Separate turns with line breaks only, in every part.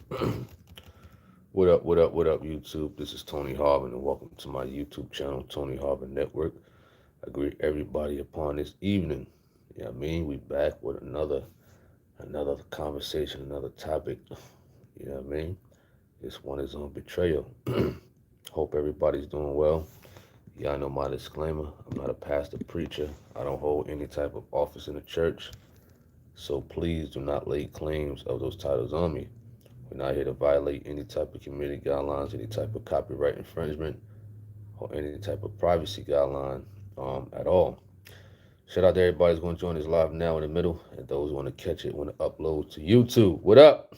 What up, what up, what up, YouTube? This is Tony Harvin, and welcome to my YouTube channel, Tony Harvin Network. I greet everybody upon this evening. You know what I mean? We back with another conversation, another topic. You know what I mean? This one is on betrayal. Hope everybody's doing well. Y'all know my disclaimer. I'm not a pastor preacher. I don't hold any type of office in the church. So please do not lay claims of those titles on me. We're not here to violate any type of community guidelines, any type of copyright infringement, or any type of privacy guideline at all. Shout out to everybody who's going to join us live now in the middle, and those who want to catch it when it uploads to YouTube. What up?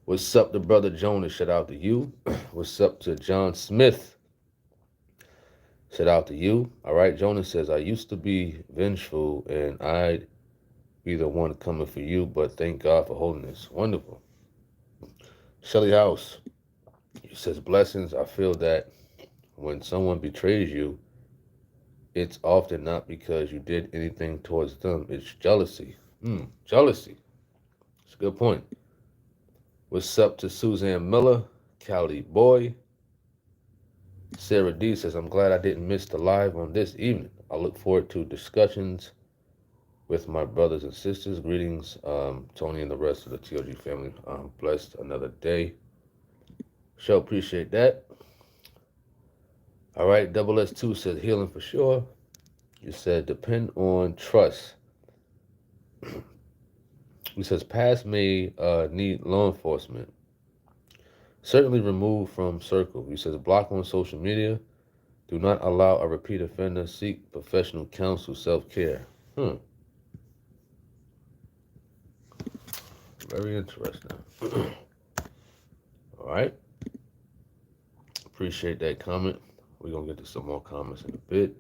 What's up to Brother Jonas? Shout out to you. What's up to John Smith? Shout out to you. All right, Jonas says, I used to be vengeful, and I'd be the one coming for you, but thank God for holiness. Wonderful. Shelly House, he says, blessings. I feel that when someone betrays you, it's often not because you did anything towards them. It's jealousy. Jealousy. It's a good point. What's up to Suzanne Miller, Cali Boy? Sarah D says, I'm glad I didn't miss the live on this evening. I look forward to discussions with my brothers and sisters. Greetings, Tony and the rest of the TOG family. I'm blessed another day. Sure appreciate that. All right, Double S2 says healing for sure. You said depend on trust. He says past may need law enforcement. Certainly remove from circle. He says block on social media. Do not allow a repeat offender. Seek professional counsel, self-care. Very interesting. All right. Appreciate that comment. We're going to get to some more comments in a bit.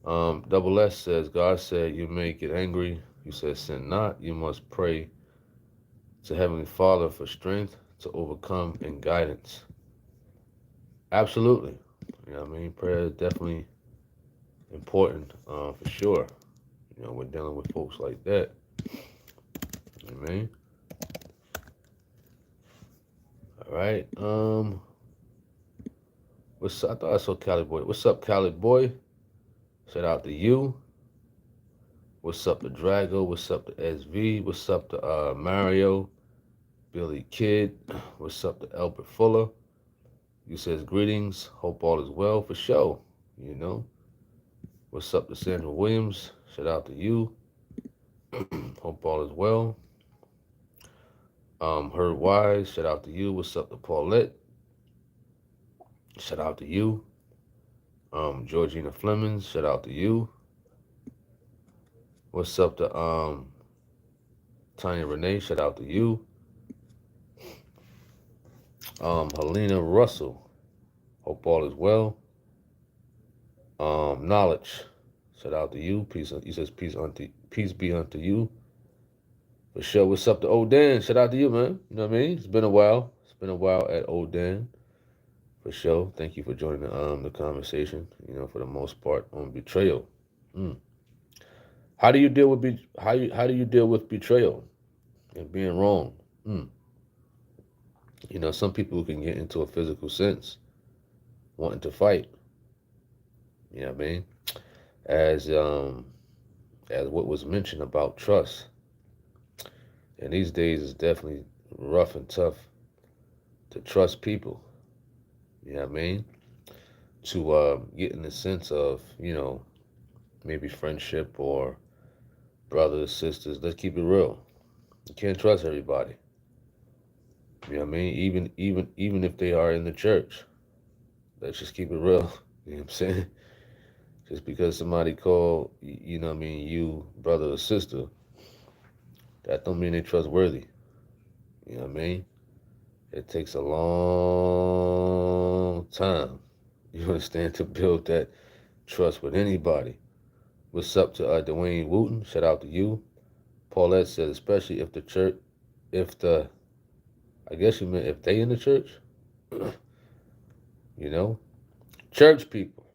Double S says, God said you may get angry. You said sin not. You must pray to Heavenly Father for strength to overcome and guidance. Absolutely. You know what I mean? Prayer is definitely important for sure. You know, we're dealing with folks like that. You know what I mean? All right. What's up? I thought I saw Cali Boy. What's up, Cali Boy? Shout out to you. What's up to Drago? What's up to SV? What's up to Mario? Billy Kidd? What's up to Albert Fuller? You says greetings. Hope all is well for sure. You know. What's up to Sandra Williams? Shout out to you. Hope all is well. Herb Wise, shout out to you. What's up to Paulette? Shout out to you. Georgina Flemings, shout out to you. What's up to Tanya Renee, shout out to you. Helena Russell, hope all is well. Knowledge, shout out to you. Peace. He says peace be unto you. For sure. What's up to Odan? Shout out to you, man. You know what I mean? It's been a while. It's been a while at Odan. For sure. Thank you for joining the conversation. You know, for the most part on betrayal. How do you deal with how do you deal with betrayal and being wrong? You know, some people can get into a physical sense, wanting to fight. You know what I mean? As what was mentioned about trust. And these days it's definitely rough and tough to trust people. You know what I mean? To get in the sense of, you know, maybe friendship or brothers, sisters. Let's keep it real. You can't trust everybody. You know what I mean? Even if they are in the church. Let's just keep it real. You know what I'm saying? Just because somebody call, you know what I mean, you brother or sister, that don't mean they're trustworthy. You know what I mean? It takes a long time, you understand, to build that trust with anybody. What's up to Dwayne Wooten? Shout out to you. Paulette said, especially if the church, I guess you meant if they in the church, you know? Church people.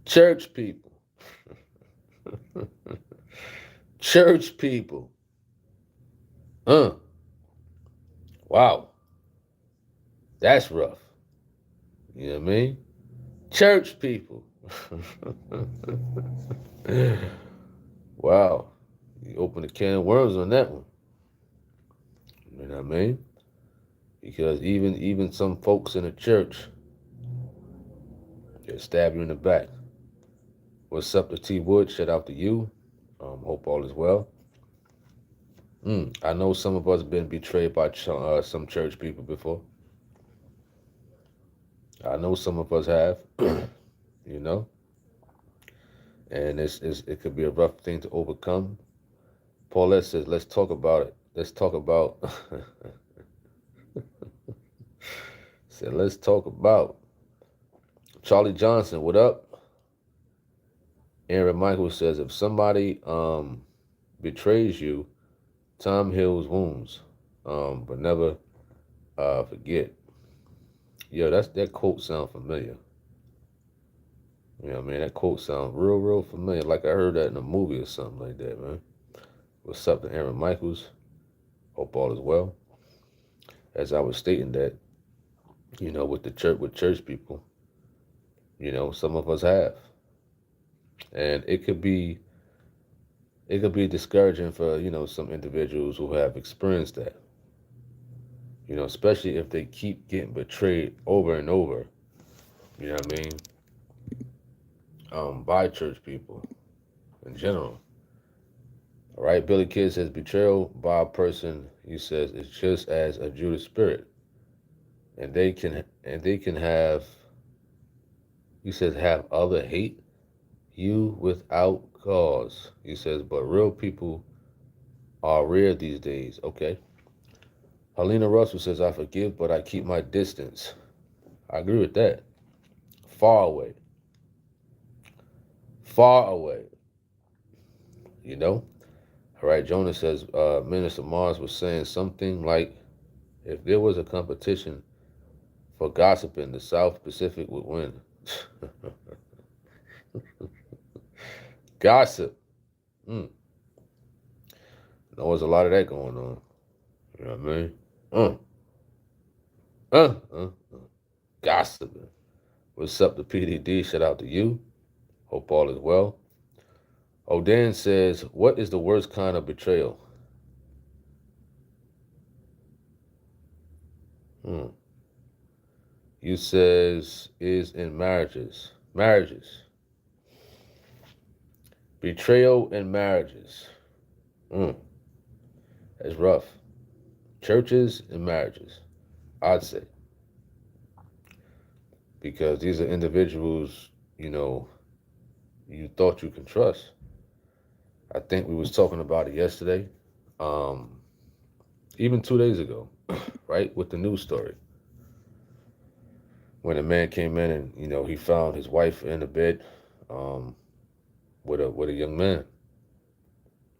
Church people. Church people. Wow. That's rough. You know what I mean? Church people. Wow. You open a can of worms on that one. You know what I mean? Because even some folks in the church, they'll stab you in the back. What's up to T Wood? Shout out to you. Hope all is well. I know some of us been betrayed by some church people before. I know some of us have, you know, and it could be a rough thing to overcome. Paulette says, let's talk about it. Let's talk about, said, let's talk about. Charlie Johnson, what up? Aaron Michael says, if somebody betrays you, time heals wounds, but never forget. Yo, that quote sound familiar. You know what I mean? That quote sounds real familiar. Like I heard that in a movie or something like that, man. What's up to Aaron Michaels? Hope all is well. As I was stating that, you know, with church people, you know, some of us have. And it could be discouraging for, you know, some individuals who have experienced that. You know, especially if they keep getting betrayed over and over. You know what I mean? By church people in general. All right, Billy Kid says betrayal by a person, he says, is just as a Judas spirit. And they can have, he says, have other hate you without cause. He says, but real people are rare these days. Okay. Helena Russell says, I forgive, but I keep my distance. I agree with that. Far away. Far away. You know? All right, Jonah says, Minister Mars was saying something like, if there was a competition for gossiping, the South Pacific would win. Gossip. There was a lot of that going on. You know what I mean? Gossiping. What's up to PDD? Shout out to you. Hope all is well. Odan says, what is the worst kind of betrayal? You says is in marriages. Marriages. Betrayal in marriages. That's rough. Churches and marriages, I'd say. Because these are individuals, you know, you thought you can trust. I think we was talking about it yesterday, even 2 days ago, right, with the news story. When a man came in and, you know, he found his wife in the bed with a young man.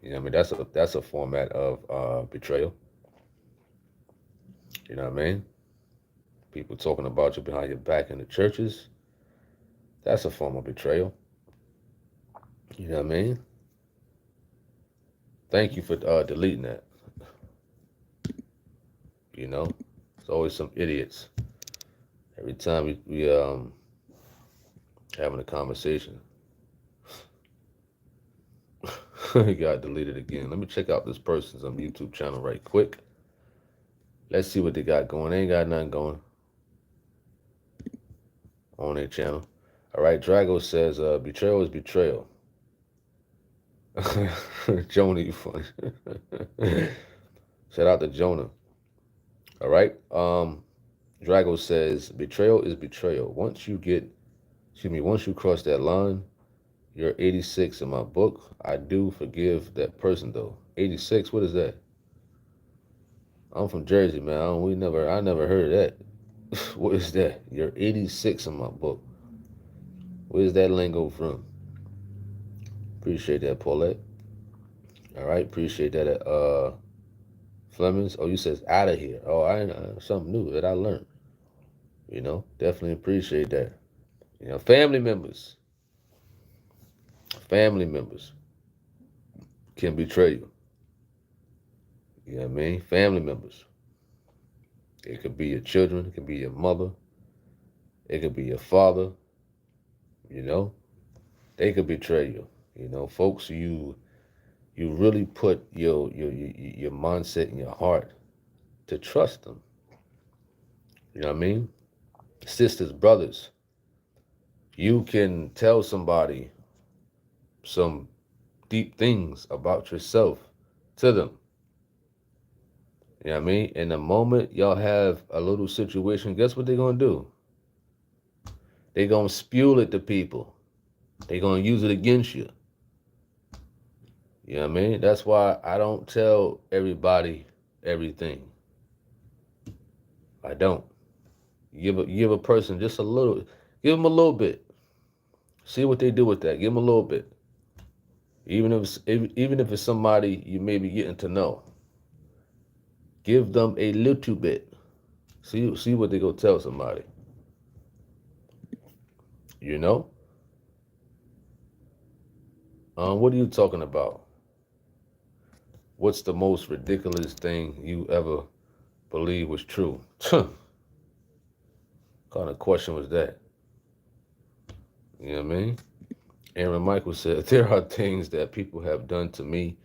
You know what I mean? That's a format of betrayal. You know what I mean? People talking about you behind your back in the churches. That's a form of betrayal. You know what I mean? Thank you for deleting that. You know, there's always some idiots. Every time we having a conversation, he got deleted again. Let me check out this person's YouTube channel right quick. Let's see what they got going. They ain't got nothing going on their channel. All right, Drago says betrayal is betrayal. Jonah, you funny. Shout out to Jonah. All right. Drago says betrayal is betrayal. Once you cross that line, you're 86 in my book. I do forgive that person though. 86, what is that? I'm from Jersey, man. I never heard of that. What is that? You're 86 in my book. Where's that lingo from? Appreciate that, Paulette. All right, appreciate that. Flemings. Oh, you says out of here. Oh, something new that I learned. You know, definitely appreciate that. You know, family members can betray you. You know what I mean? Family members. It could be your children. It could be your mother. It could be your father. You know, they could betray you. You know, folks, you really put your mindset and your heart to trust them. You know what I mean? Sisters, brothers, you can tell somebody some deep things about yourself to them. You know what I mean? In the moment y'all have a little situation, guess what they're gonna do? They're gonna spew it to people. They're gonna use it against you. You know what I mean? That's why I don't tell everybody everything. I don't. Give a person just a little, give them a little bit. See what they do with that. Give them a little bit. Even if it's somebody you may be getting to know, give them a little bit. See what they go tell somebody. You know? What are you talking about? What's the most ridiculous thing you ever believed was true? What kind of question was that? You know what I mean? Aaron Michael said, there are things that people have done to me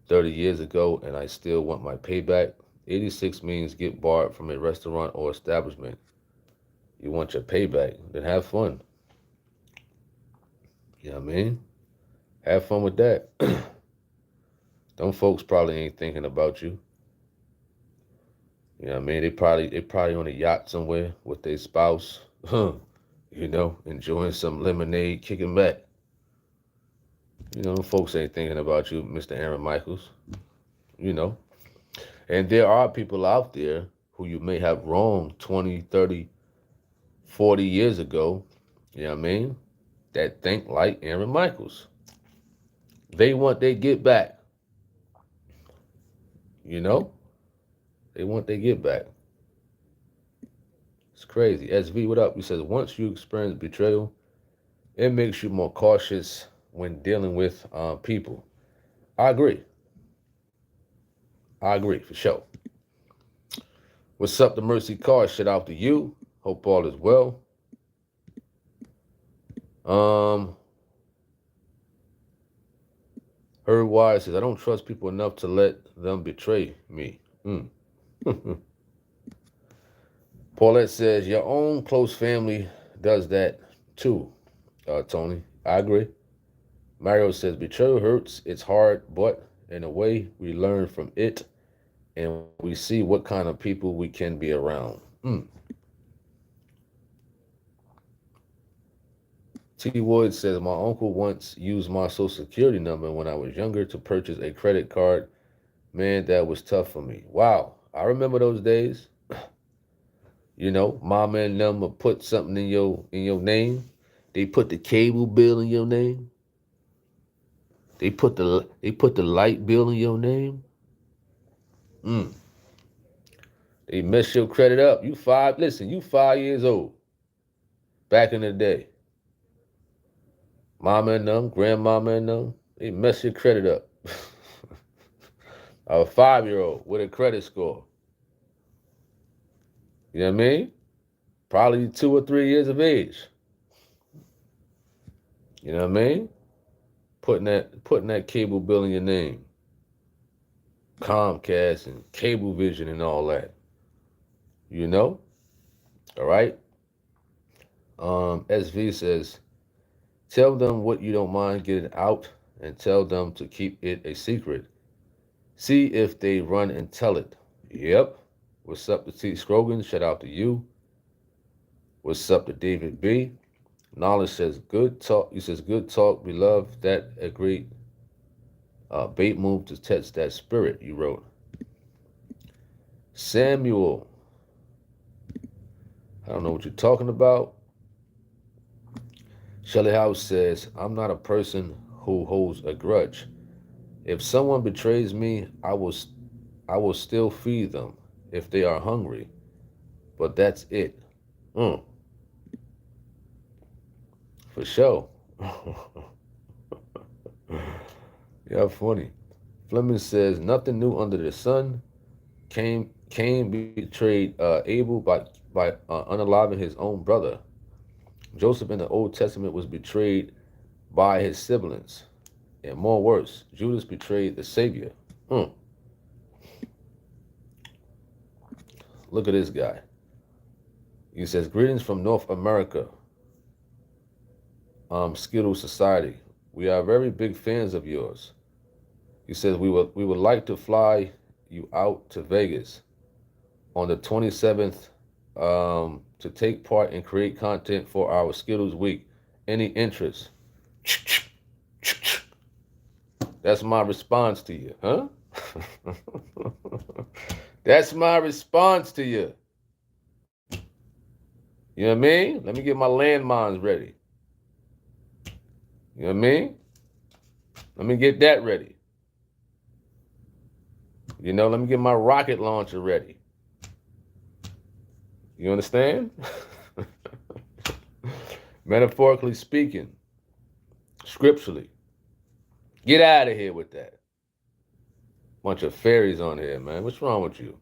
30 years ago and I still want my payback. 86 means get barred from a restaurant or establishment. You want your payback, then have fun. You know what I mean? Have fun with that. Them folks probably ain't thinking about you. You know what I mean? They probably on a yacht somewhere with their spouse, you know, enjoying some lemonade, kicking back. You know, them folks ain't thinking about you, Mr. Aaron Michaels. You know. And there are people out there who you may have wronged 20, 30, 40 years ago, you know what I mean, that think like Aaron Michaels. They want their get back. You know? They want their get back. It's crazy. SV, what up? He says, once you experience betrayal, it makes you more cautious when dealing with people. I agree. I agree, for sure. What's up, the Mercy Car? Shout out to you. Hope all is well. Herb Wise says, I don't trust people enough to let them betray me. Paulette says, your own close family does that too, Tony. I agree. Mario says, betrayal hurts. It's hard, but in a way, we learn from it and we see what kind of people we can be around. T. Wood says, my uncle once used my social security number when I was younger to purchase a credit card. Man, that was tough for me. Wow. I remember those days. You know, mama and them would put something in your name. They put the cable bill in your name. They put the light bill in your name. They mess your credit up. You 5 years old. Back in the day. Mama and them, grandmama and them, they mess your credit up. A 5-year-old with a credit score. You know what I mean? Probably 2 or 3 years of age. You know what I mean? Putting that cable bill in your name. Comcast and Cablevision and all that. You know? All right? SV says, tell them what you don't mind getting out and tell them to keep it a secret. See if they run and tell it. Yep. What's up to T. Scrogan? Shout out to you. What's up to David B? Knowledge says good talk. He says good talk. We love that. Agreed. Bait move to test that spirit. You wrote. Samuel. I don't know what you're talking about. Shelly House says I'm not a person who holds a grudge. If someone betrays me, I will still feed them if they are hungry. But that's it. For sure. Yeah, funny. Fleming says nothing new under the sun. Cain betrayed Abel by unaliving his own brother. Joseph in the Old Testament was betrayed by his siblings. And more worse, Judas betrayed the Savior. Mm. Look at this guy. He says, greetings from North America, Skittle Society. We are very big fans of yours. He says, we would like to fly you out to Vegas on the 27th to take part and create content for our Skittles Week. Any interest? That's my response to you, huh? That's my response to you. You know what I mean? Let me get my landmines ready. You know what I mean? Let me get that ready. You know, let me get my rocket launcher ready. You understand? Metaphorically speaking, scripturally. Get out of here with that. Bunch of fairies on here, man. What's wrong with you?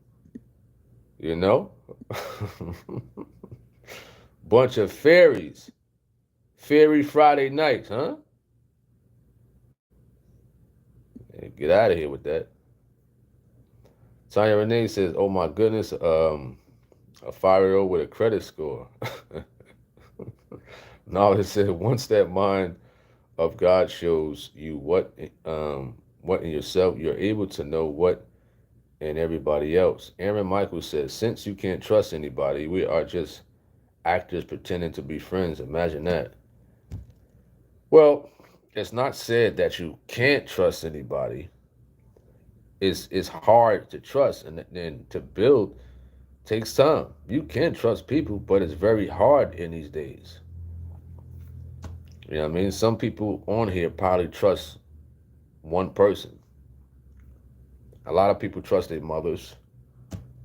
You know? Bunch of fairies. Fairy Friday nights, huh? Hey, get out of here with that. Tanya Renee says, oh my goodness, a 5-year-old with a credit score. Knowledge said, once that mind of God shows you what in yourself, you're able to know what in everybody else. Aaron Michael says, since you can't trust anybody, we are just actors pretending to be friends. Imagine that. Well, it's not said that you can't trust anybody. It's hard to trust, and then to build takes time. You can trust people, but it's very hard in these days. You know what I mean? Some people on here probably trust one person. A lot of people trust their mothers.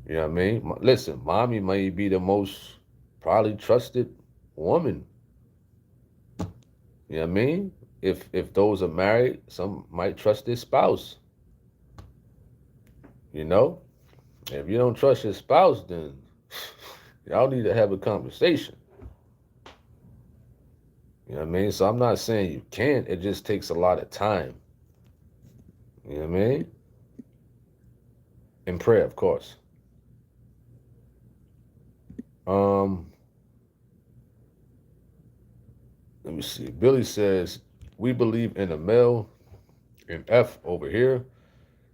You know what I mean? Listen, mommy may be the most probably trusted woman. You know what I mean? If those are married, some might trust their spouse. You know? If you don't trust your spouse, then y'all need to have a conversation. You know what I mean? So I'm not saying you can't. It just takes a lot of time. You know what I mean? And prayer, of course. Let me see. Billy says, we believe in a male and F over here.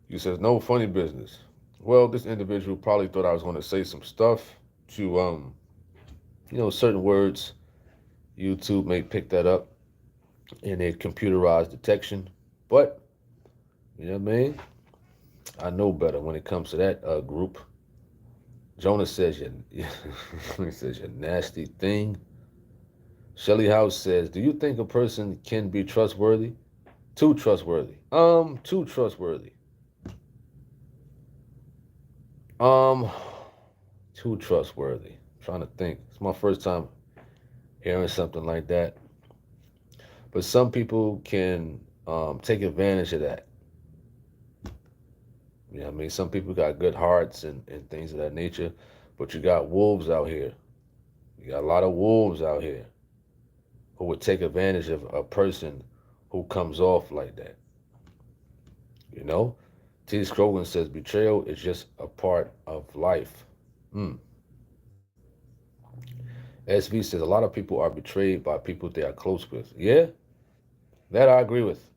He says, no funny business. Well, this individual probably thought I was going to say some stuff to, certain words. YouTube may pick that up in a computerized detection. But, you know what I mean? I know better when it comes to that group. Jonas says, he says, you nasty thing. Shelly House says, do you think a person can be trustworthy? Too trustworthy. Too trustworthy. Too trustworthy. I'm trying to think. It's my first time hearing something like that. But some people can take advantage of that. You know what I mean? Some people got good hearts and things of that nature, but you got wolves out here. You got a lot of wolves out here who would take advantage of a person who comes off like that. You know? T. Scrogan says, betrayal is just a part of life. SV says, a lot of people are betrayed by people they are close with. Yeah, that I agree with.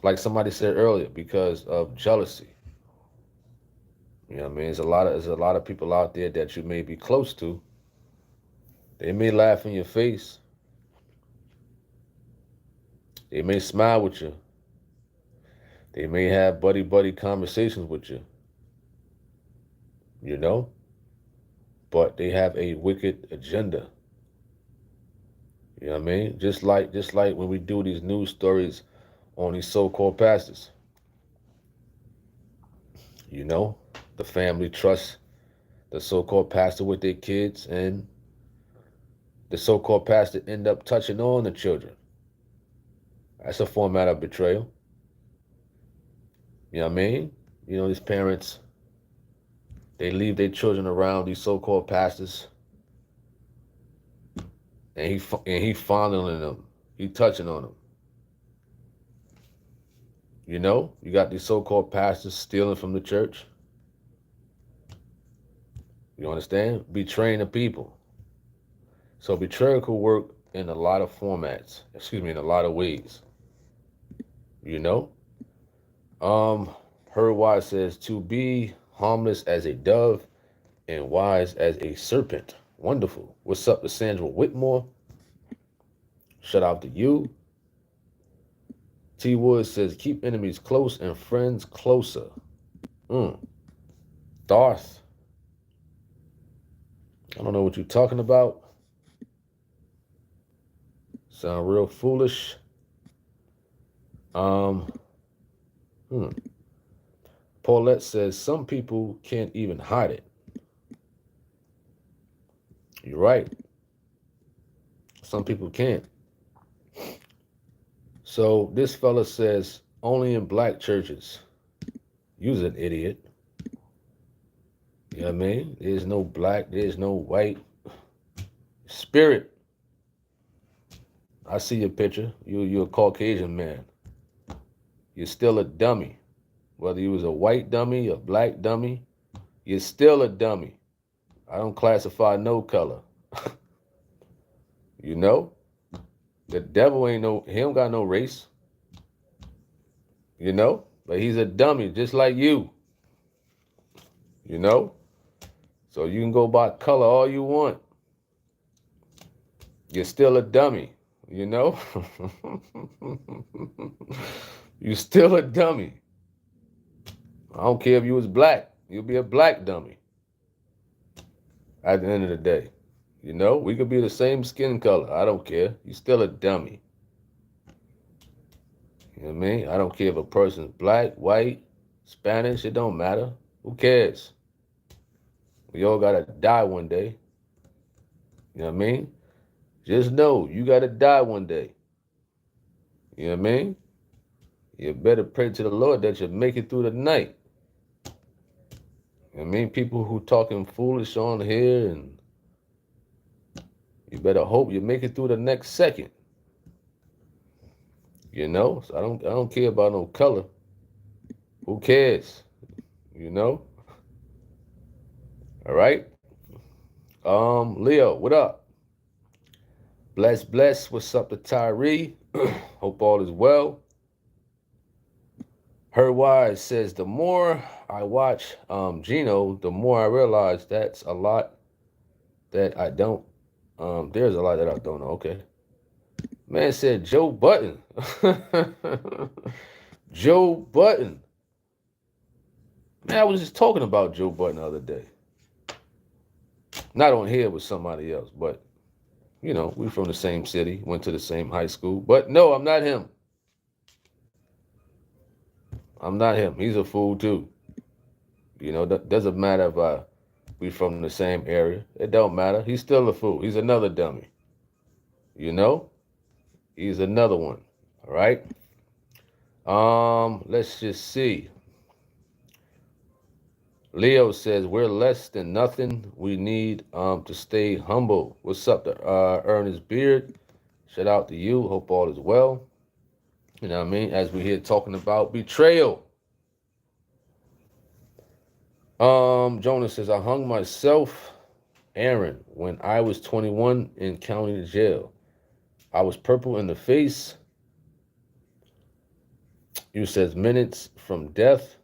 Like somebody said earlier, because of jealousy. You know what I mean? There's a lot of people out there that you may be close to. They may laugh in your face. They may smile with you. They may have buddy conversations with you. You know? But they have a wicked agenda. You know what I mean? Just like when we do these news stories on these so-called pastors. You know, the family trusts the so-called pastor with their kids, and the so-called pastor end up touching on the children. That's a format of betrayal. You know what I mean? You know, these parents, they leave their children around these so-called pastors, and he fondling them, he touching on them. You know, you got these so-called pastors stealing from the church. You understand? Betraying the people. So betrayal could work in a lot of formats. Excuse me, in a lot of ways. You know? Um, Her wise says to be harmless as a dove and wise as a serpent. Wonderful. What's up to Sandra Whitmore? Shout out to you. T Wood says keep enemies close and friends closer. Darth. I don't know what you're talking about. Sound real foolish. Paulette says some people can't even hide it. You're right. Some people can't. So this fella says only in black churches. You's an idiot. You know what I mean? There's no black, there's no white. Spirit. I see your picture. You're a Caucasian man. You're still a dummy. Whether you was a white dummy, a black dummy, you're still a dummy. I don't classify no color. You know? The devil he don't got no race. You know? But he's a dummy just like you. You know? So you can go by color all you want. You're still a dummy. You know? You're still a dummy. I don't care if you was black. You'll be a black dummy. At the end of the day. You know? We could be the same skin color. I don't care. You're still a dummy. You know what I mean? I don't care if a person's black, white, Spanish. It don't matter. Who cares? We all gotta die one day. You know what I mean? Just know you gotta die one day. You know what I mean? You better pray to the Lord that you make it through the night. You know what I mean? People who talking foolish on here, and you better hope you make it through the next second. You know? So I don't care about no color. Who cares? You know? All right? Leo, what up? Bless. What's up to Tyree? Hope all is well. Her Wise says, the more I watch Gino, the more I realize that's a lot that I don't. There's a lot that I don't know. Okay. Man said Joe Button. Joe Button. Man, I was just talking about Joe Button the other day. Not on here with somebody else, but, you know, we from the same city, went to the same high school. But no, I'm not him. I'm not him. He's a fool too. You know, doesn't matter if we from the same area. It don't matter. He's still a fool. He's another dummy. You know? He's another one. All right? Let's just see. Leo says we're less than nothing. We need to stay humble. What's up to Ernest Beard? Shout out to you. Hope all is well. You know what I mean? As we're here talking about betrayal. Jonas says I hung myself, Aaron, when I was 21 in county jail. I was purple in the face. You says minutes from death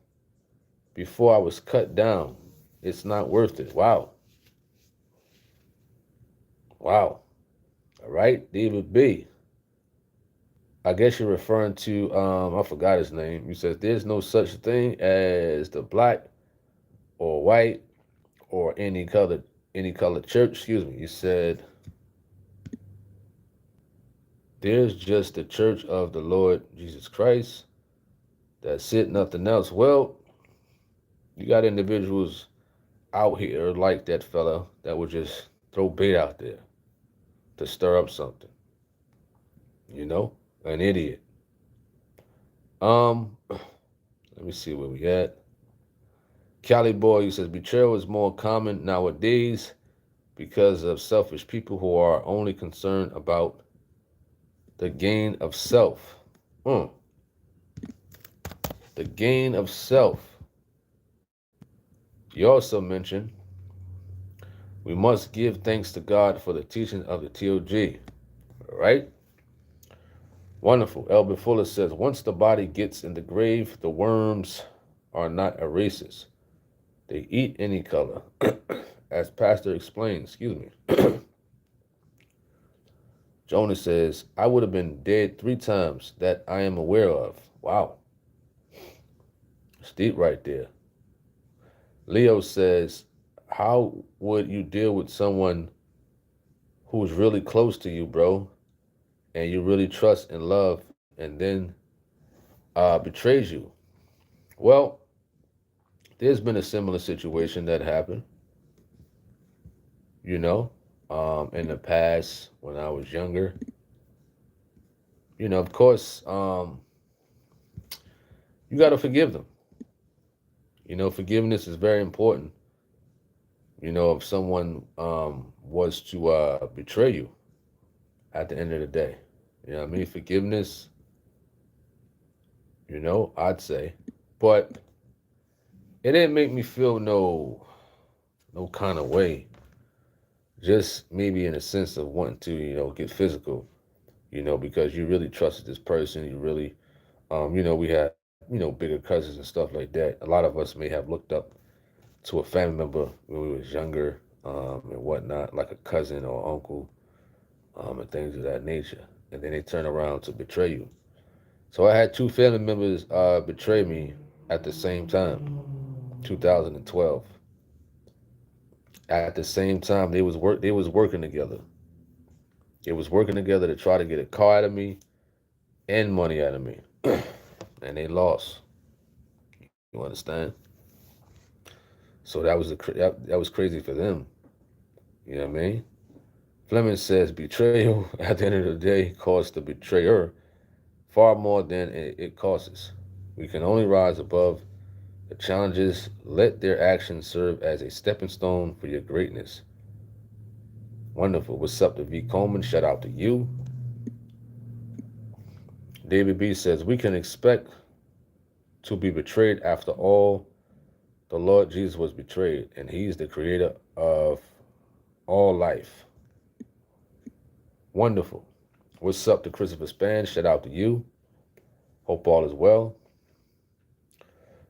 before I was cut down. It's not worth it. Wow. Wow. All right, David B. I guess you're referring to, I forgot his name. You said there's no such thing as the black or white or any colored church. Excuse me. You said there's just the church of the Lord Jesus Christ. That's it, nothing else. Well, you got individuals out here like that fella that would just throw bait out there to stir up something. You know, an idiot. Let's Let me see where we at. Cali Boy, he says, betrayal is more common nowadays because of selfish people who are only concerned about the gain of self. The gain of self. You also mentioned we must give thanks to God for the teaching of the TOG. All right? Wonderful. Elbert Fuller says, once the body gets in the grave, the worms are not erasers. They eat any color. As Pastor explained, excuse me. Jonas says, I would have been dead 3 times that I am aware of. Wow. It's deep right there. Leo says, how would you deal with someone who's really close to you, bro, and you really trust and love, and then betrays you? Well, there's been a similar situation that happened, you know, in the past when I was younger. Of course, you got to forgive them. Forgiveness is very important. If someone was to betray you at the end of the day, forgiveness, I'd say. But it didn't make me feel no kind of way. Just maybe in a sense of wanting to, get physical, because you really trusted this person. You really, we had, bigger cousins and stuff like that. A lot of us may have looked up to a family member when we was younger, and whatnot, like a cousin or uncle, and things of that nature. And then they turn around to betray you. So I had 2 family members betray me at the same time, 2012. At the same time, They was working together. They was working together to try to get a car out of me and money out of me, and they lost. You understand? So that was crazy for them. You know what I mean? Fleming says betrayal at the end of the day costs the betrayer far more than it costs. We can only rise above the challenges. Let their actions serve as a stepping stone for your greatness. Wonderful. What's up to V. Coleman? Shout out to you. David B says, we can expect to be betrayed. After all, the Lord Jesus was betrayed, and he's the creator of all life. Wonderful. What's up to Christopher Span? Shout out to you. Hope all is well.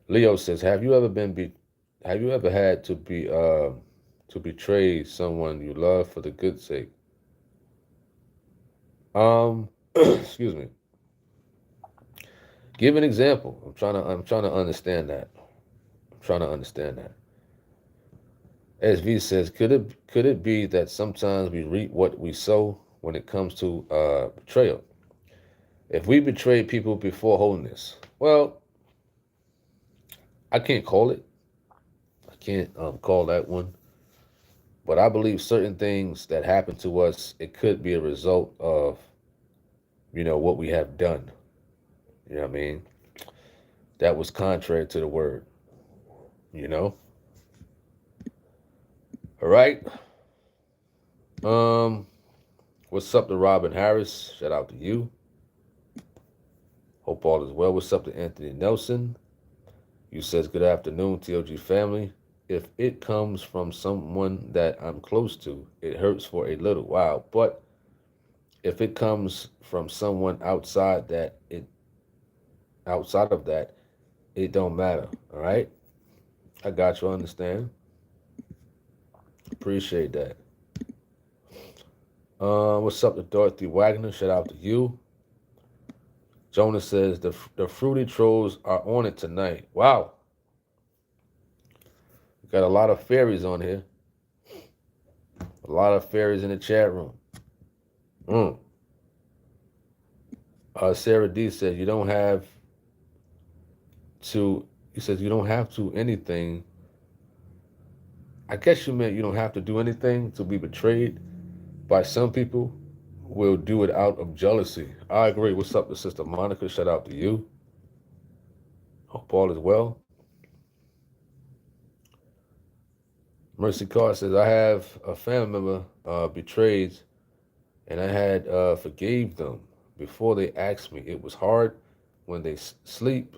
Leo says, have you ever had to betray someone you love for the good sake? Excuse me. Give an example. I'm trying to understand that. SV says, could it be that sometimes we reap what we sow when it comes to betrayal? If we betray people before holiness, well, I can't call it. I can't call that one. But I believe certain things that happen to us, it could be a result of, what we have done. You know what I mean? That was contrary to the word. All right. What's up to Robin Harris? Shout out to you. Hope all is well. What's up to Anthony Nelson? You says, good afternoon, TOG family. If it comes from someone that I'm close to, it hurts for a little while. But if it comes from someone outside of that, it don't matter. All right? I got you. Understand? Appreciate that. What's up to Dorothy Wagner? Shout out to you. Jonas says, the fruity trolls are on it tonight. Wow. Got a lot of fairies on here. A lot of fairies in the chat room. Sarah D says, you don't have to, he says, you don't have to anything. I guess you meant you don't have to do anything to be betrayed by some people. Will do it out of jealousy. I agree. What's up to Sister Monica? Shout out to you. Hope all is well. Mercy Carr says, I have a family member betrayed, and I had forgave them before they asked me. It was hard when they sleep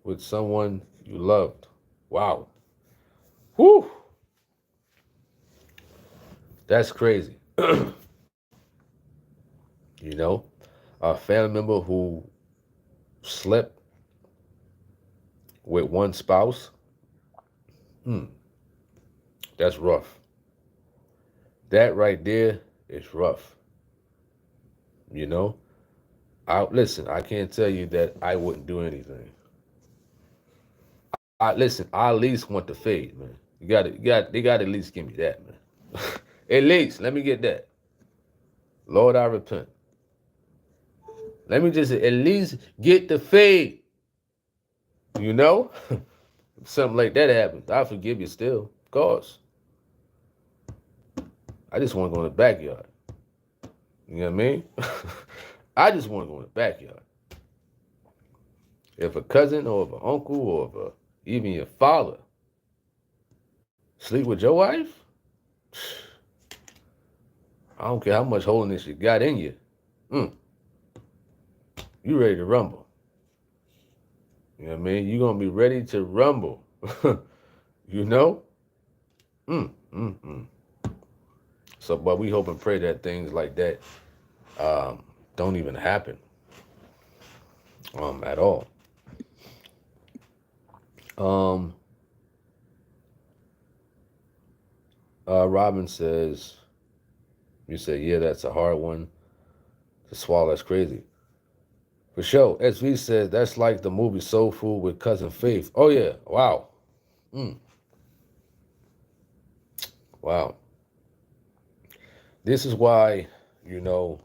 with someone you loved. Wow. Whew. That's crazy. You know, a family member who slept with one spouse, that's rough. That right there is rough. You know, listen. I can't tell you that I wouldn't do anything. Listen. I at least want the fade, man. They got to at least give me that, man. At least let me get that. Lord, I repent. Let me just at least get the fade. You know, if something like that happens, I forgive you still, of course. I just want to go in the backyard. You know what I mean? I just want to go in the backyard. If a cousin or if an uncle or if even your father sleep with your wife, I don't care how much holiness you got in you. You ready to rumble. You know what I mean? You're going to be ready to rumble. You know? So, but we hope and pray that things like that don't even happen at all. Robin says, you say, yeah, that's a hard one to swallow. That's crazy. For sure. SV says, that's like the movie Soul Food with Cousin Faith. Oh, yeah. Wow. Wow. This is why, you know,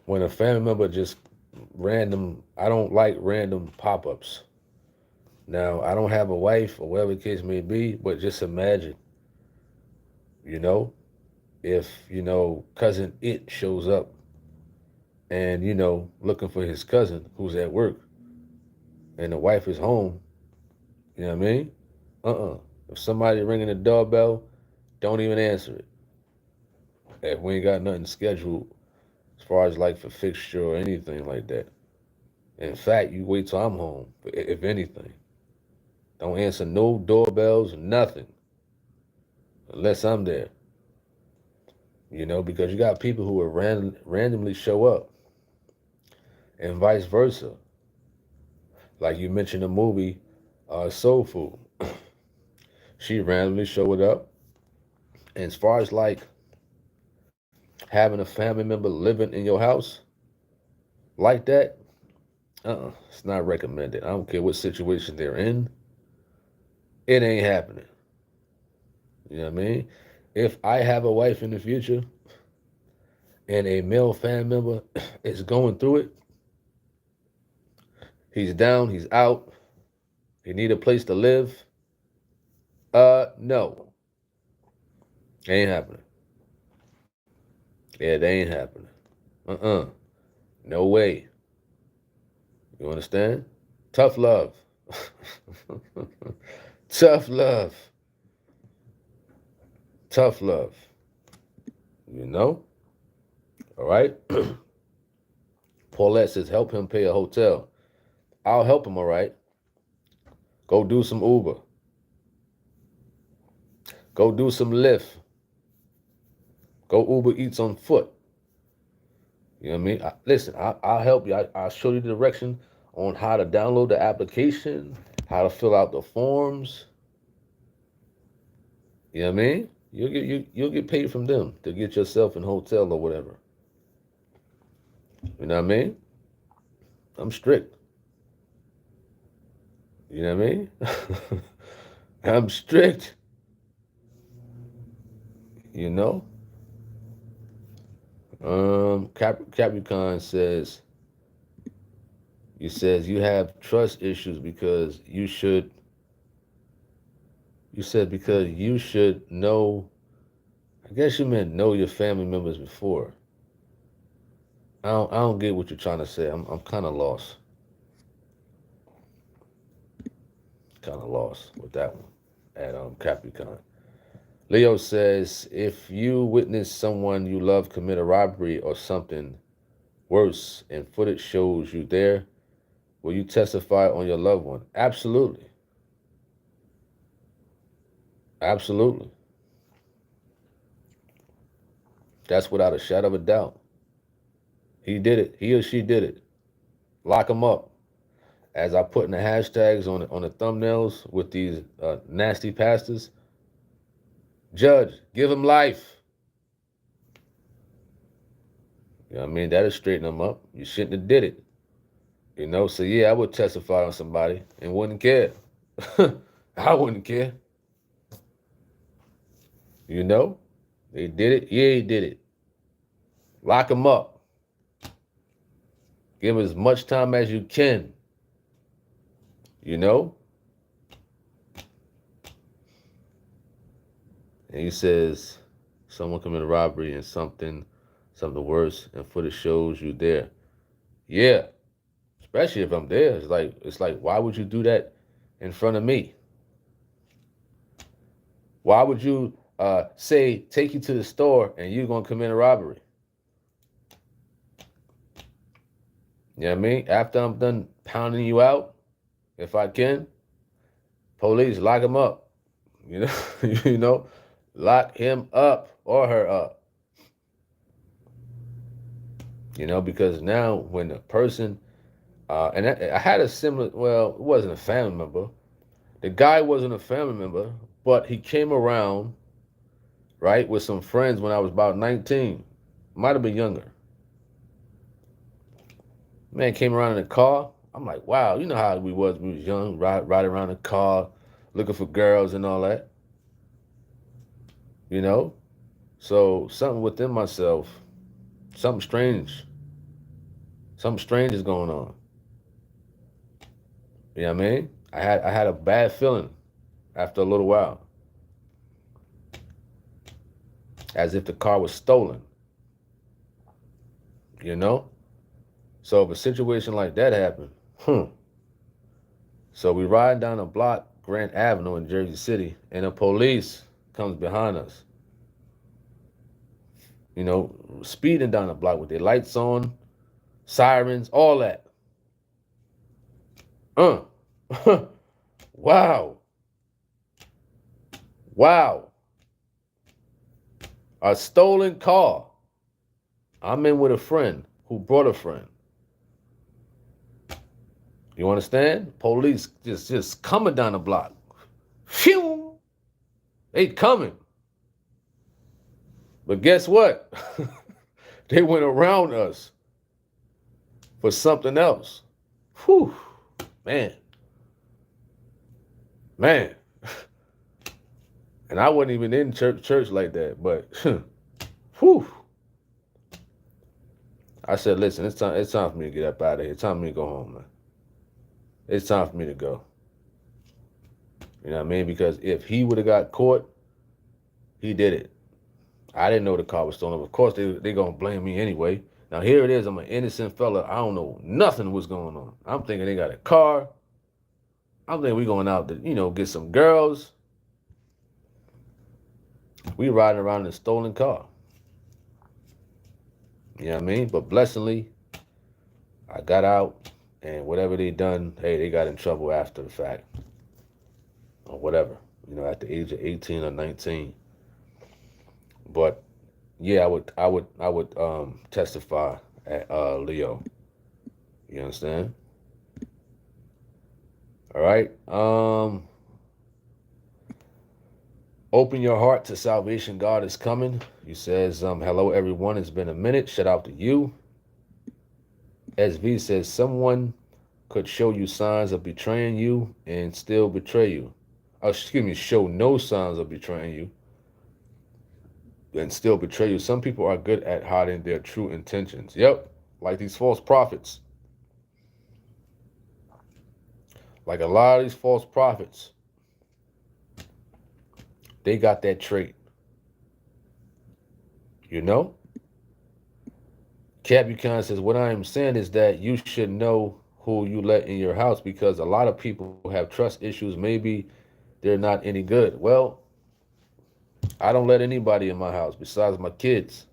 when a family member just I don't like random pop-ups. Now, I don't have a wife or whatever the case may be, but just imagine, you know, if, you know, cousin It shows up and, you know, looking for his cousin who's at work and the wife is home, you know what I mean? If somebody ringing the doorbell, don't even answer it. If we ain't got nothing scheduled as far as like for fixture or anything like that. In fact, you wait till I'm home, if anything. Don't answer no doorbells, nothing, unless I'm there. You know, because you got people who will randomly show up and vice versa. Like you mentioned the movie Soul Food. She randomly showed up. And as far as like having a family member living in your house like that, it's not recommended. I don't care what situation they're in. It ain't happening. You know what I mean? If I have a wife in the future and a male family member is going through it, he's down, he's out, he need a place to live, no. Ain't happening. Yeah, they ain't happening. No way. You understand? Tough love. Tough love. Tough love. You know? All right? Paulette says, help him pay a hotel. I'll help him, all right? Go do some Uber. Go do some Lyft. Go Uber Eats on foot. You know what I mean? Listen, I'll help you. I'll show you the direction on how to download the application, how to fill out the forms. You know what I mean? You'll get paid from them to get yourself in hotel or whatever. You know what I mean? I'm strict. You know what I mean? I'm strict. You know? Capricorn says, you have trust issues because you should know, I guess you meant know your family members before. I don't get what you're trying to say. I'm kind of lost. Kind of lost with that one at Capricorn. Leo says, if you witness someone you love commit a robbery or something worse and footage shows you there, will you testify on your loved one? Absolutely. Absolutely. That's without a shadow of a doubt. He did it. He or she did it. Lock him up. As I put in the hashtags on the thumbnails with these nasty pastors, judge, give him life. You know what I mean? That'll straighten them up. You shouldn't have did it. You know, so yeah, I would testify on somebody and wouldn't care. I wouldn't care. You know? They did it. Yeah, he did it. Lock him up. Give him as much time as you can. You know? And he says, someone committed a robbery and something worse, and footage shows you there. Yeah. Especially if I'm there. It's like, why would you do that in front of me? Why would you say take you to the store and you're gonna commit a robbery? You know what I mean? After I'm done pounding you out, if I can, police, lock him up. You know, you know, lock him up or her up. You know, because now when a person, and I had a similar, well, it wasn't a family member. The guy wasn't a family member, but he came around, right, with some friends when I was about 19. Might have been younger. Man came around in a car. I'm like, wow, you know how we was when we was young, ride around the car, looking for girls and all that. You know? So something within myself, something strange is going on. You know what I mean? I had a bad feeling after a little while. As if the car was stolen. You know? So if a situation like that happened, so we ride down a block, Grant Avenue in Jersey City, and the police comes behind us. You know, speeding down the block with their lights on, sirens, all that. Wow. Wow. A stolen car. I'm in with a friend who brought a friend. You understand? Police just coming down the block. Phew! They coming. But guess what? They went around us for something else. Whew. Man. And I wasn't even in church like that, but whew. I said, listen, it's time for me to get up out of here. It's time for me to go home, man. It's time for me to go. You know what I mean? Because if he would have got caught, he did it. I didn't know the car was stolen. Of course, they're going to blame me anyway. Now, here it is. I'm an innocent fella. I don't know nothing what's going on. I'm thinking they got a car. I'm thinking we going out to, get some girls. We riding around in a stolen car. You know what I mean? But blessingly, I got out, and whatever they done, hey, they got in trouble after the fact. Or whatever. At the age of 18 or 19. But yeah, I would testify at Leo. You understand? All right. Open your heart to salvation. God is coming. He says, hello everyone. It's been a minute. Shout out to you. SV says someone could show you signs of betraying you and still betray you. Show no signs of betraying you and still betray you. Some people are good at hiding their true intentions. Yep, like these false prophets. Like a lot of these false prophets, they got that trait. Capricorn says, what I am saying is that you should know who you let in your house, because a lot of people have trust issues. Maybe they're not any good. Well, I don't let anybody in my house besides my kids.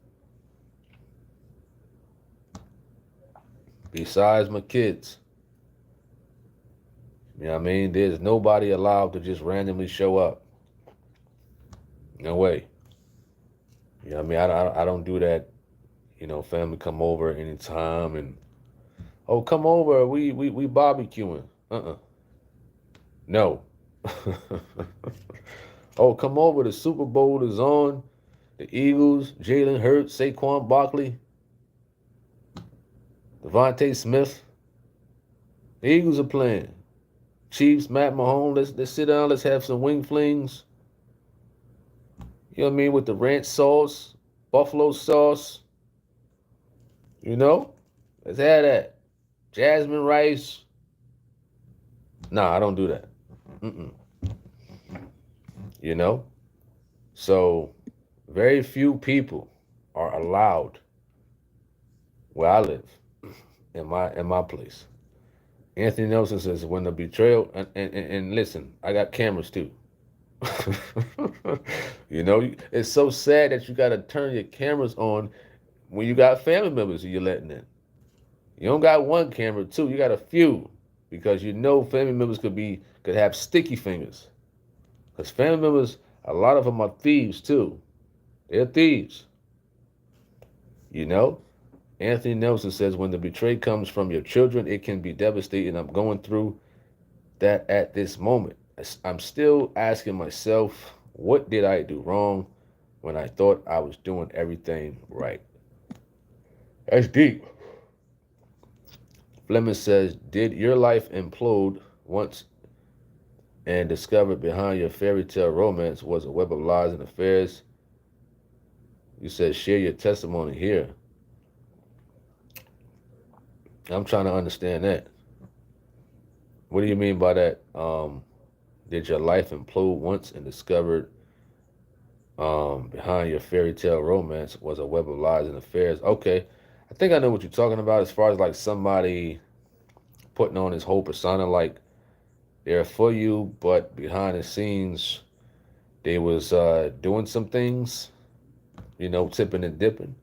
Besides my kids. You know what I mean? There's nobody allowed to just randomly show up. No way. You know what I mean? I don't do that. You know, family come over anytime and, oh, come over. We barbecuing. No. Oh, come over. The Super Bowl is on. The Eagles, Jalen Hurts, Saquon Barkley, Devontae Smith. The Eagles are playing. Chiefs, Matt Mahomes. Let's sit down. Let's have some wing flings. You know what I mean? With the ranch sauce, buffalo sauce. You know? Let's have that. Jasmine rice. Nah, I don't do that. Mm-mm. You know? So, very few people are allowed where I live, in my place. Anthony Nelson says, when the betrayal, and listen, I got cameras too. You know, it's so sad that you got to turn your cameras on when you got family members who you're letting in. You don't got one camera, two, you got a few, because you know family members could have sticky fingers. Because family members, a lot of them are thieves too. They're thieves. You know? Anthony Nelson says, when the betrayal comes from your children, it can be devastating. I'm going through that at this moment. I'm still asking myself, what did I do wrong when I thought I was doing everything right? That's deep. Fleming says, did your life implode once and discovered behind your fairy tale romance was a web of lies and affairs? You said, share your testimony here. I'm trying to understand that. What do you mean by that? Did your life implode once and discovered behind your fairy tale romance was a web of lies and affairs? Okay, I think I know what you're talking about, as far as like somebody putting on this whole persona like they're for you, but behind the scenes they was doing some things, you know, tipping and dipping.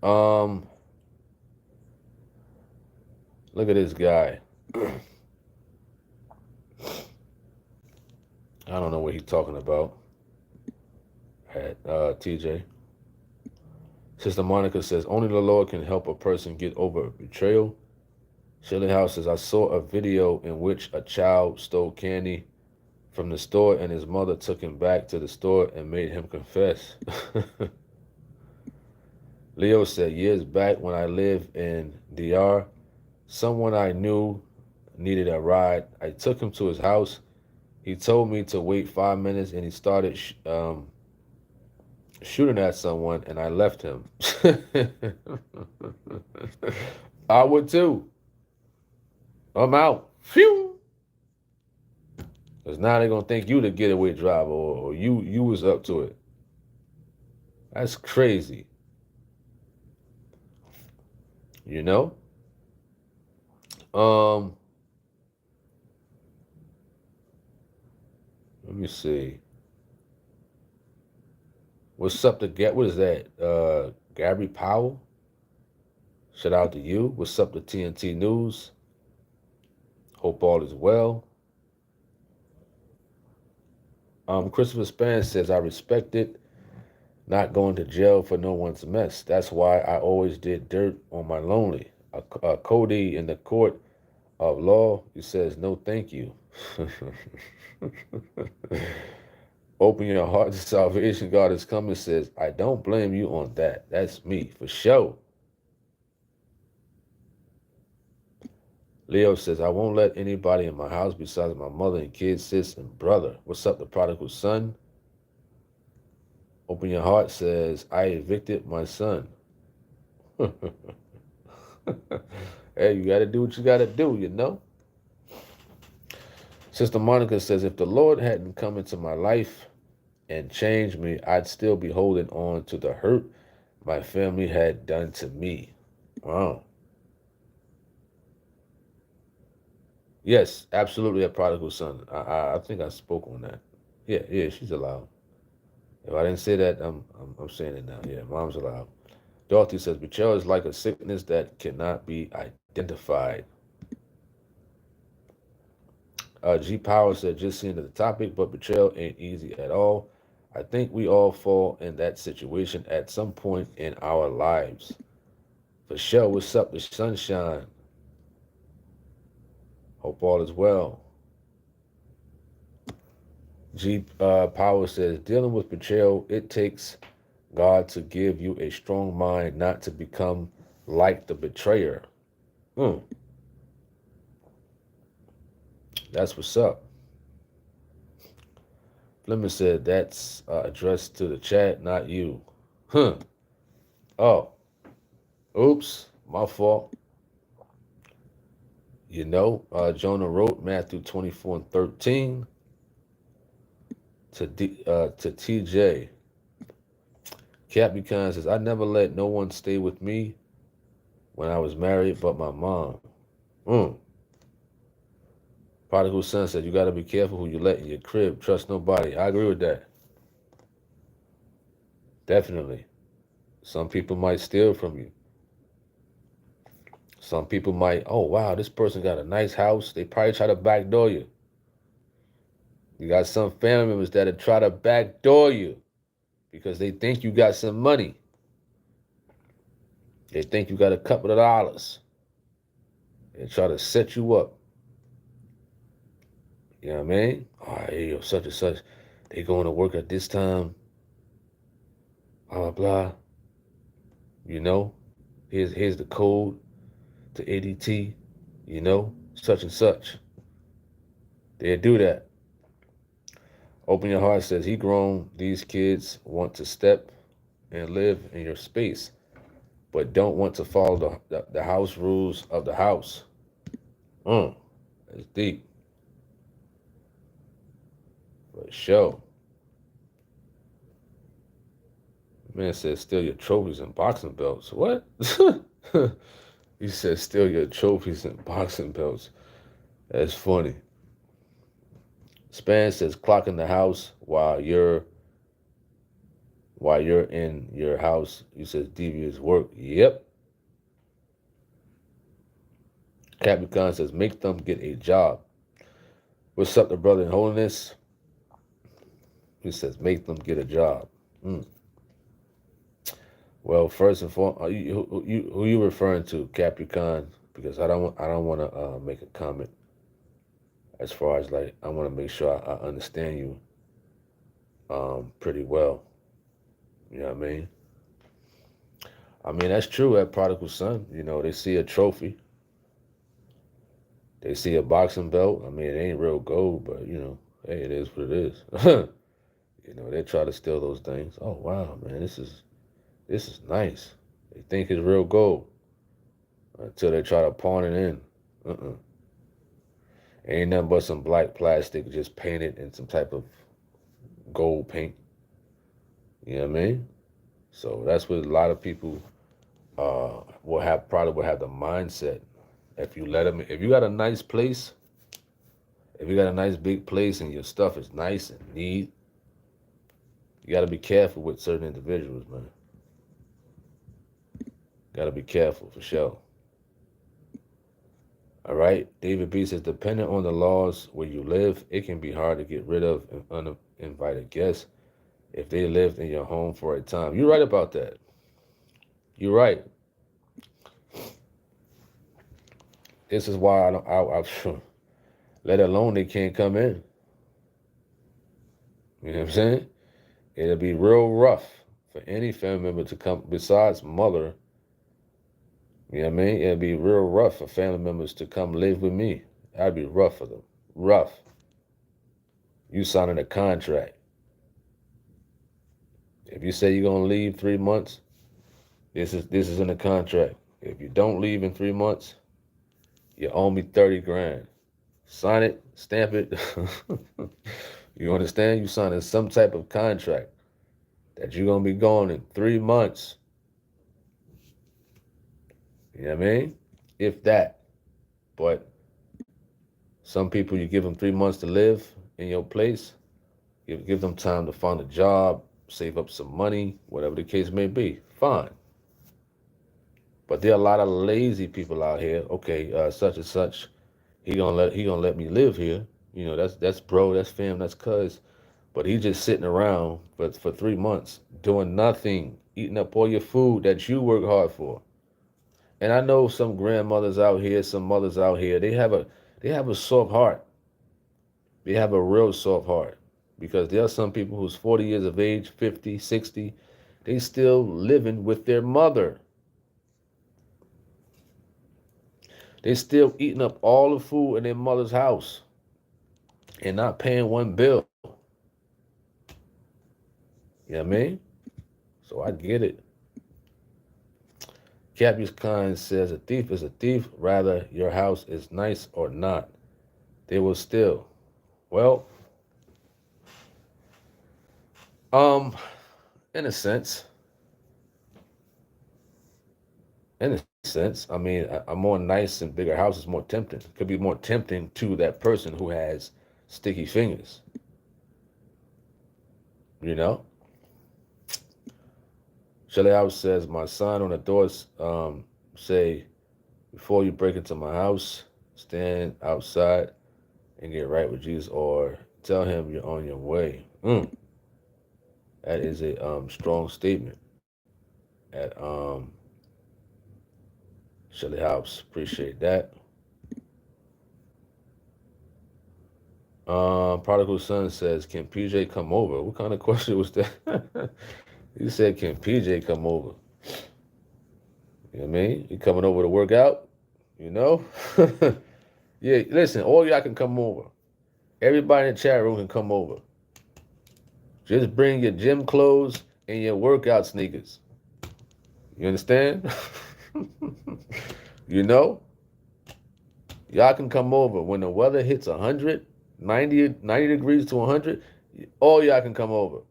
Um, Look at this guy. I don't know what he's talking about. TJ. Sister Monica says, only the Lord can help a person get over betrayal. Shirley House says, I saw a video in which a child stole candy from the store and his mother took him back to the store and made him confess. Leo said, years back when I lived in DR, someone I knew needed a ride. I took him to his house. He told me to wait 5 minutes and he started shooting at someone and I left him. I would too. I'm out. Phew. Because now they're going to think you the getaway driver, or you was up to it. That's crazy. You know? Let me see. What's up to get? What is that? Gabby Powell? Shout out to you. What's up to TNT News? Hope all is well. Christopher Span says, I respect it. Not going to jail for no one's mess. That's why I always did dirt on my lonely. Cody in the court of law, he says, no thank you. Open your heart to salvation. God is coming, says, I don't blame you on that. That's me, for sure. Leo says, I won't let anybody in my house besides my mother and kids, sis, and brother. What's up, the prodigal son? Open your heart says, I evicted my son. Hey, you got to do what you got to do, you know? Sister Monica says, if the Lord hadn't come into my life and changed me, I'd still be holding on to the hurt my family had done to me. Wow. Yes, absolutely a prodigal son. I think I spoke on that. Yeah, yeah, she's allowed. If I didn't say that, I'm saying it now. Yeah, mom's allowed. Dorothy says betrayal is like a sickness that cannot be identified. G Power said just seeing the topic, but betrayal ain't easy at all. I think we all fall in that situation at some point in our lives. For sure, what's up, the sunshine? Hope all is well. G Power says dealing with betrayal, it takes God to give you a strong mind not to become like the betrayer. Mm, that's what's up. Fleming said that's addressed to the chat, not you. Huh. Oh, oops, my fault. Jonah wrote Matthew 24 and 13 to TJ. Captain Khan says, I never let no one stay with me when I was married but my mom. Mm. Prodigal son said, you got to be careful who you let in your crib. Trust nobody. I agree with that. Definitely. Some people might steal from you. Some people might, oh, wow, this person got a nice house. They probably try to backdoor you. You got some family members that'll try to backdoor you because they think you got some money. They think you got a couple of dollars. They try to set you up. You know what I mean? Oh, hey, such and such, they going to work at this time, blah, blah, blah. You know, here's the code to ADT, such and such. They do that. Open Your Heart says, he grown, these kids want to step and live in your space, but don't want to follow the house rules of the house. That's deep. For sure. Man says steal your trophies and boxing belts. What? He said steal your trophies and boxing belts. That's funny. Span says clock in the house while you're in your house. You says devious work. Yep. Capricorn says make them get a job. What's up, the brother in holiness? He says make them get a job. Mm. Well, first and foremost, who you referring to, Capricorn? Because I don't want to make a comment as far as like I want to make sure I understand you pretty well. You know what I mean? I mean that's true at prodigal son. They see a trophy, they see a boxing belt. I mean it ain't real gold, but hey, it is what it is. They try to steal those things. Oh wow, man, this is nice. They think it's real gold until they try to pawn it in. Uh-uh. Ain't nothing but some black plastic just painted in some type of gold paint. You know what I mean? So that's what a lot of people probably will have the mindset. If you let them, if you got a nice place, if you got a nice big place and your stuff is nice and neat, you got to be careful with certain individuals, man. Got to be careful for sure. All right. David B says, depending on the laws where you live, it can be hard to get rid of uninvited guests if they lived in your home for a time. You're right about that. You're right. This is why let alone they can't come in. You know what I'm saying? It'll be real rough for any family member to come besides mother. You know what I mean? It'll be real rough for family members to come live with me. That'd be rough for them. Rough. You signing a contract. If you say you're gonna leave 3 months, this is in the contract. If you don't leave in 3 months, you owe me 30 grand. Sign it, stamp it. You understand? You signing some type of contract that you're gonna be gone in 3 months. You know what I mean? If that. But Some people, you give them 3 months to live in your place. Give them time to find a job, save up some money, whatever the case may be. Fine. But there are a lot of lazy people out here. Okay, such and such, he gonna let me live here. You know, that's bro, that's fam, that's cuz. But he's just sitting around for 3 months doing nothing, eating up all your food that you work hard for. And I know some grandmothers out here, some mothers out here, they have a soft heart. They have a real soft heart. Because there are some people who's 40 years of age, 50, 60, they still living with their mother. They still eating up all the food in their mother's house and not paying one bill. You know what I mean? So I get it. Cappy's Kind says a thief is a thief, rather your house is nice or not. They will steal. Well, um, in a sense, I mean, a more nice and bigger house is more tempting. It could be more tempting to that person who has sticky fingers. You know? Shelly House says, my sign on the door say, before you break into my house, stand outside and get right with Jesus, or tell him you're on your way. That is a strong statement at Shelly House. Appreciate that. Prodigal Son says, can PJ come over? What kind of question was that? He said, can PJ come over? You know what I mean? You coming over to work out? You know? Yeah, listen, all y'all can come over. Everybody in the chat room can come over. Just bring your gym clothes and your workout sneakers. You understand? You know? Y'all can come over. When the weather hits 100, 90 degrees to 100, all y'all can come over.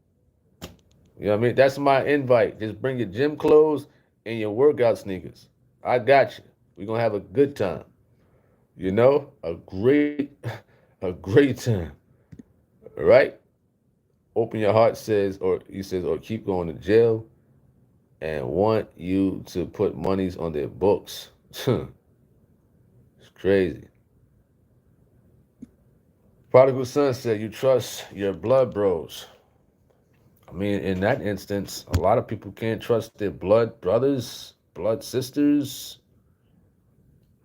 You know what I mean? That's my invite. Just bring your gym clothes and your workout sneakers. I got you. We're going to have a good time. You know? A great time. Right? Open your heart says, or he says, or keep going to jail and want you to put monies on their books. It's crazy. Prodigal Son said, you trust your blood bros. I mean, in that instance, a lot of people can't trust their blood brothers, blood sisters.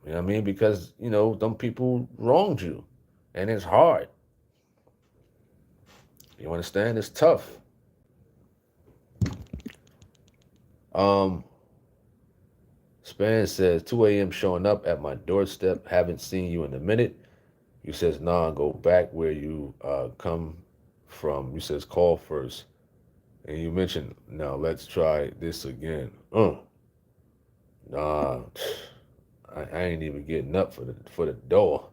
You know what I mean? Because, you know, them people wronged you. And it's hard. You understand? It's tough. Span says, 2 a.m. showing up at my doorstep. Haven't seen you in a minute. You says, nah, go back where you come from. You says, call first. And you mentioned, now let's try this again. Nah, I ain't even getting up for the door.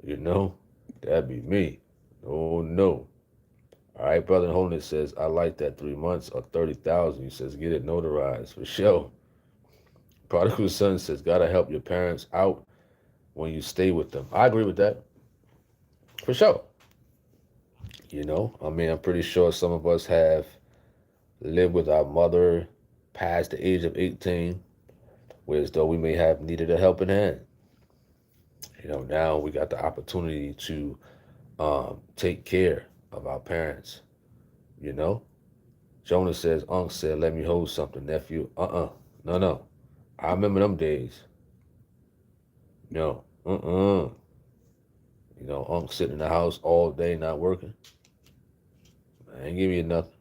You know, that'd be me. Oh no. All right, brother Holiness says, I like that 3 months or 30,000. He says, get it notarized for sure. Prodigal Son says, gotta help your parents out when you stay with them. I agree with that. For sure. You know, I mean, I'm pretty sure some of us have lived with our mother past the age of 18, whereas though we may have needed a helping hand. You know, now we got the opportunity to take care of our parents, you know? Jonah says, Unc said, let me hold something, nephew. No. I remember them days. No. You know, Unc sitting in the house all day not working. I ain't give you nothing.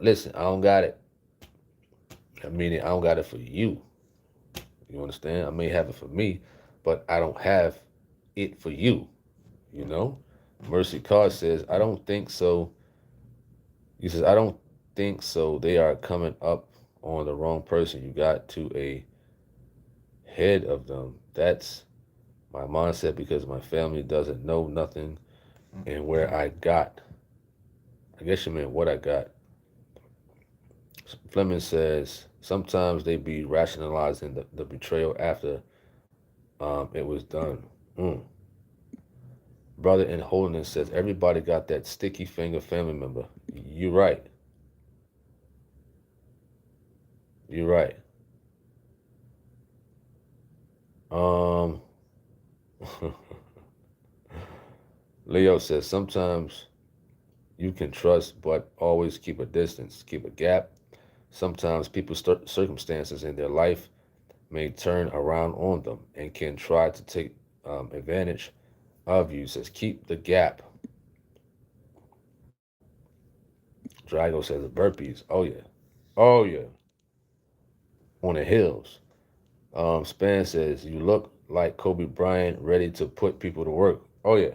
Listen, I don't got it. I mean, I don't got it for you. You understand? I may have it for me, but I don't have it for you. You know? Mercy Carr says, I don't think so. He says, I don't think so. They are coming up on the wrong person. You got to a head of them. That's my mindset because my family doesn't know nothing and where I got. I guess you meant what I got. Fleming says, sometimes they be rationalizing the betrayal after it was done. Brother in Holiness says, everybody got that sticky finger family member. You're right. You're right. Um, Leo says, sometimes you can trust, but always keep a distance, keep a gap. Sometimes people's circumstances in their life may turn around on them and can try to take advantage of you. Says, keep the gap. Drago says, burpees. Oh, yeah. Oh, yeah. On the hills. Span says, you look like Kobe Bryant ready to put people to work. Oh, yeah.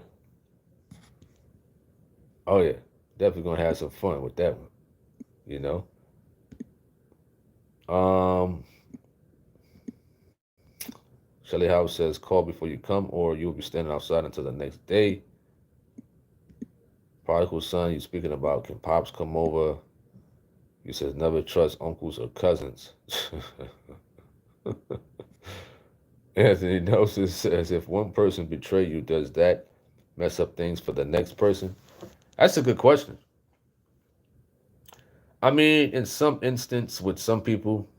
Oh, yeah. Definitely going to have some fun with that one, you know? Um, Shelly House says, call before you come or you'll be standing outside until the next day. Prodigal son, you speaking about, can pops come over? He says, never trust uncles or cousins. Anthony Nelson says, if one person betray you, does that mess up things for the next person? That's a good question. I mean, in some instance, with some people,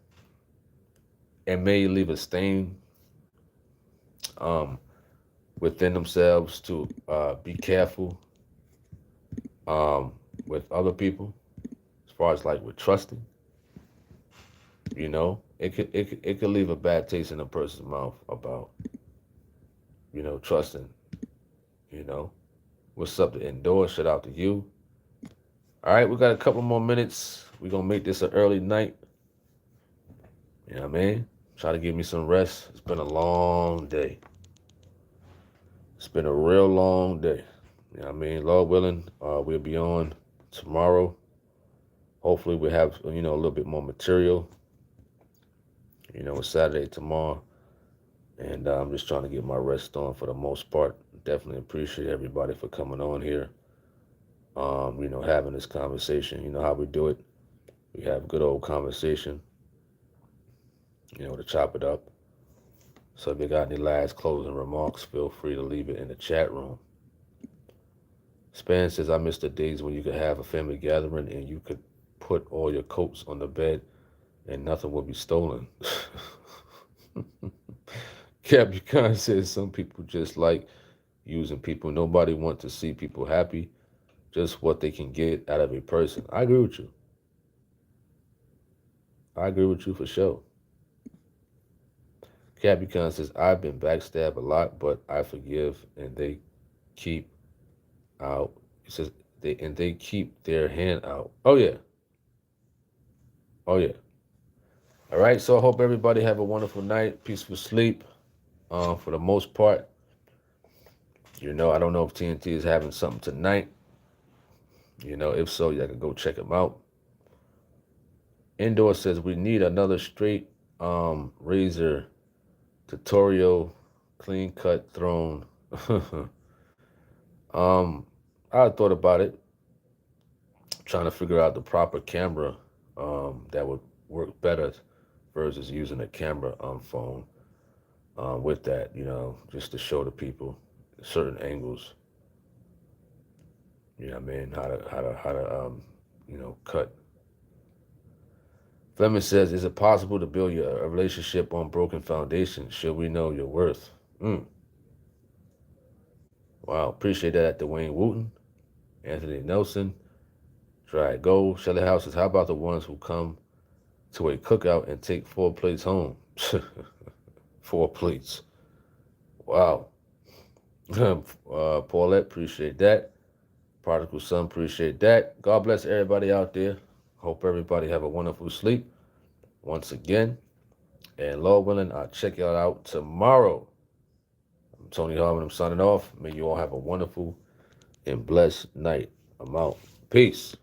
it may leave a stain um, within themselves to be careful um, with other people, as far as like with trusting. You know, it could leave a bad taste in a person's mouth about trusting. You know, what's up to Endure? Shout out to you. All right, we got a couple more minutes. We're gonna make this an early night. You know what I mean? Try to give me some rest. It's been a long day. It's been a real long day. You know what I mean? Lord willing, we'll be on tomorrow. Hopefully we'll have, a little bit more material. It's Saturday tomorrow. And I'm just trying to get my rest on for the most part. Definitely appreciate everybody for coming on here. Having this conversation. You know how we do it. We have good old conversation, to chop it up. So if you got any last closing remarks, feel free to leave it in the chat room. Span says, I miss the days when you could have a family gathering and you could put all your coats on the bed and nothing would be stolen. Capricorn says, some people just like using people. Nobody wants to see people happy, just what they can get out of a person. I agree with you. I agree with you for sure. Capricorn says, I've been backstabbed a lot, but I forgive and they keep out. He says, they keep their hand out. Oh, yeah. Oh, yeah. All right, so I hope everybody have a wonderful night, peaceful sleep. For the most part, I don't know if TNT is having something tonight. If so, y'all can go check them out. Indoor says we need another straight razor tutorial, clean cut throne. I thought about it, trying to figure out the proper camera that would work better versus using a camera phone with that, just to show the people certain angles. You know what I mean? How to cut. Fleming says, is it possible to build a relationship on broken foundation? Should we know your worth? Wow, appreciate that, Dwayne Wooten, Anthony Nelson, Dry Gold, Shelly House says, how about the ones who come to a cookout and take 4 plates home? 4 plates. Wow. Paulette, appreciate that. Prodigal Son, appreciate that. God bless everybody out there. Hope everybody have a wonderful sleep once again. And Lord willing, I'll check y'all out tomorrow. I'm Tony Harvin. I'm signing off. May you all have a wonderful and blessed night. I'm out. Peace.